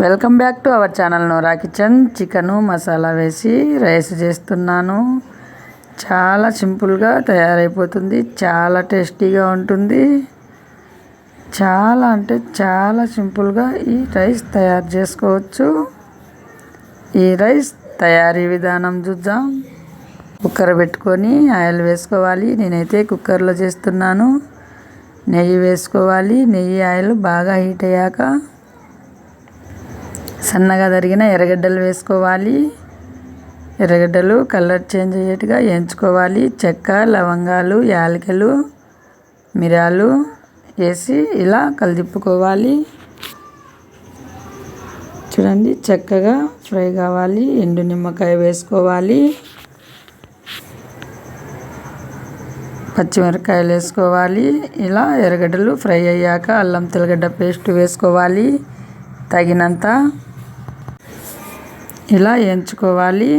Welcome back to our channel Nora kitchen. Chicken masala వేసి rice చేస్తున్నాను. చాలా సింపుల్గా తయారైపోతుంది, చాలా టేస్టీగా ఉంటుంది. చాలా అంటే చాలా సింపుల్గా ఈ రైస్ తయారు చేసుకోవచ్చు. ఈ రైస్ తయారీ విధానం చూద్దాం. కుక్కర్ పెట్టుకొని ఆయిల్ వేసుకోవాలి. నేనైతే కుక్కర్లో చేస్తున్నాను. నెయ్యి వేసుకోవాలి. నెయ్యి ఆయిల్ బాగా హీట్ అయ్యాక సన్నగా తరిగిన ఎర్రగడ్డలు వేసుకోవాలి. ఎర్రగడ్డలు కలర్ చేంజ్ అయ్యేట్టుగా వేయించుకోవాలి. చెక్క, లవంగాలు, యాలకులు, మిరియాలు వేసి ఇలా కలిదిప్పుకోవాలి. చూడండి, చక్కగా ఫ్రై కావాలి. ఎండు నిమ్మకాయ వేసుకోవాలి. పచ్చిమిరపకాయలు వేసుకోవాలి. ఇలా ఎర్రగడ్డలు ఫ్రై అయ్యాక అల్లం తెల్లగడ్డ పేస్ట్ వేసుకోవాలి. తగినంత ఇలా వేయించుకోవాలి.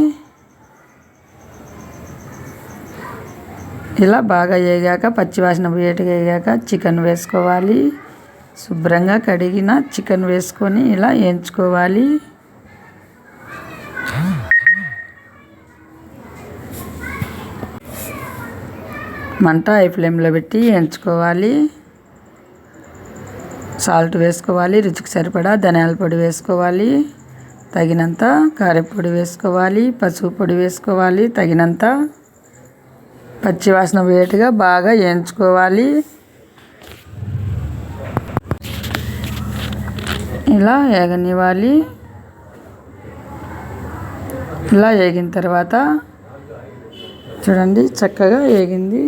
ఇలా బాగా వేగాక పచ్చివాసన పోయేట్టుగా వేగాక చికెన్ వేసుకోవాలి. శుభ్రంగా కడిగిన చికెన్ వేసుకొని ఇలా వేయించుకోవాలి. మంట హై ఫ్లేమ్లో పెట్టి వేయించుకోవాలి. సాల్ట్ వేసుకోవాలి. రుచికి సరిపడా ధనియాల పొడి వేసుకోవాలి. తగినంత కారపొడి వేసుకోవాలి. పసుపు పొడి వేసుకోవాలి. తగినంత పచ్చివాసన పోయేట్టుగా బాగా వేయించుకోవాలి. ఇలా వేగనివ్వాలి. ఇలా వేగిన తర్వాత చూడండి, చక్కగా వేగింది.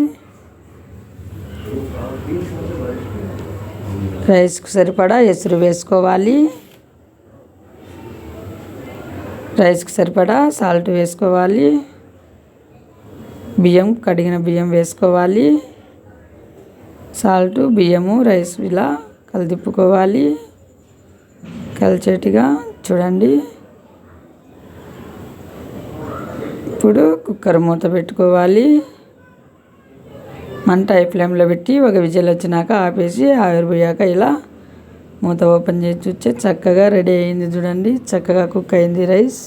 రైస్కు సరిపడా ఎసురు వేసుకోవాలి. రైస్కి సరిపడా సాల్ట్ వేసుకోవాలి. కడిగిన బియ్యం వేసుకోవాలి. సాల్ట్, బియ్యము, రైస్ ఇలా కలిదిప్పుకోవాలి. కలిసేట్టుగా చూడండి. ఇప్పుడు కుక్కర్ మూత పెట్టుకోవాలి. మంట హై ఫ్లేమ్లో పెట్టి ఒక విజిల్ వచ్చినాక ఆపేసి ఆవిరిపోయాక ఇలా మూత ఓపెన్ చేసి చూస్తే చక్కగా రెడీ అయింది. చూడండి, చక్కగా కుక్ అయింది రైస్.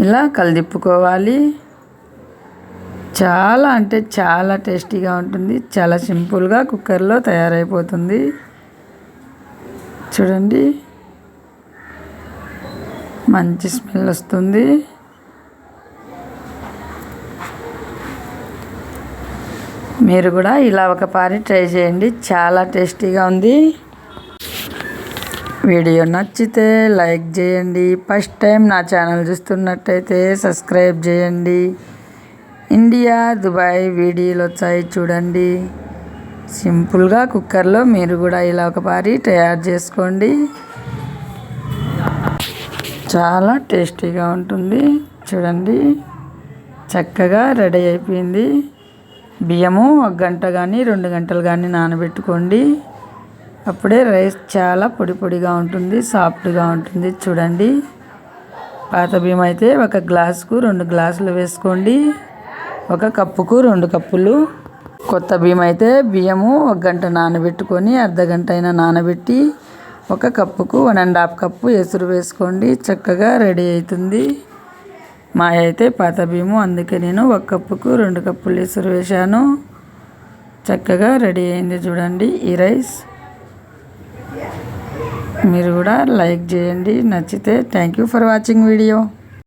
ఇలా కలిదిప్పుకోవాలి. చాలా అంటే చాలా టేస్టీగా ఉంటుంది. చాలా సింపుల్గా కుక్కర్లో తయారైపోతుంది. చూడండి, మంచి స్మెల్ వస్తుంది. మీరు కూడా ఇలా ఒకసారి ట్రై చేయండి. చాలా టేస్టీగా ఉంది. వీడియో నచ్చితే లైక్ చేయండి. ఫస్ట్ టైం నా ఛానల్ చూస్తున్నట్టయితే సబ్స్క్రైబ్ చేయండి. ఇండియా, దుబాయ్ వీడియోలు వచ్చాయి చూడండి. సింపుల్గా కుక్కర్లో మీరు కూడా ఇలా ఒకసారి తయారు చేసుకోండి. చాలా టేస్టీగా ఉంటుంది. చూడండి, చక్కగా రెడీ అయిపోయింది. బియ్యము 1 గంట కానీ 2 గంటలు కానీ నానబెట్టుకోండి. అప్పుడే రైస్ చాలా పొడి పొడిగా ఉంటుంది, సాఫ్ట్గా ఉంటుంది. చూడండి, పాత బియ్యం అయితే 1 గ్లాసుకు 2 గ్లాసులు వేసుకోండి. 1 కప్పుకు 2 కప్పులు. కొత్త బియ్యం అయితే బియ్యము 1 గంట నానబెట్టుకొని అర్ధగంట అయినా నానబెట్టి 1 కప్పుకు 1.5 కప్పు ఎసురు వేసుకోండి. చక్కగా రెడీ అవుతుంది. మా అయితే పాత బియ్యము, అందుకే నేను 1 కప్పుకు 2 కప్పులు ఎసురు వేశాను. చక్కగా రెడీ అయింది. చూడండి, ఈ రైస్ మీరు కూడా లైక్ చేయండి. నచ్చితే thank you for watching video.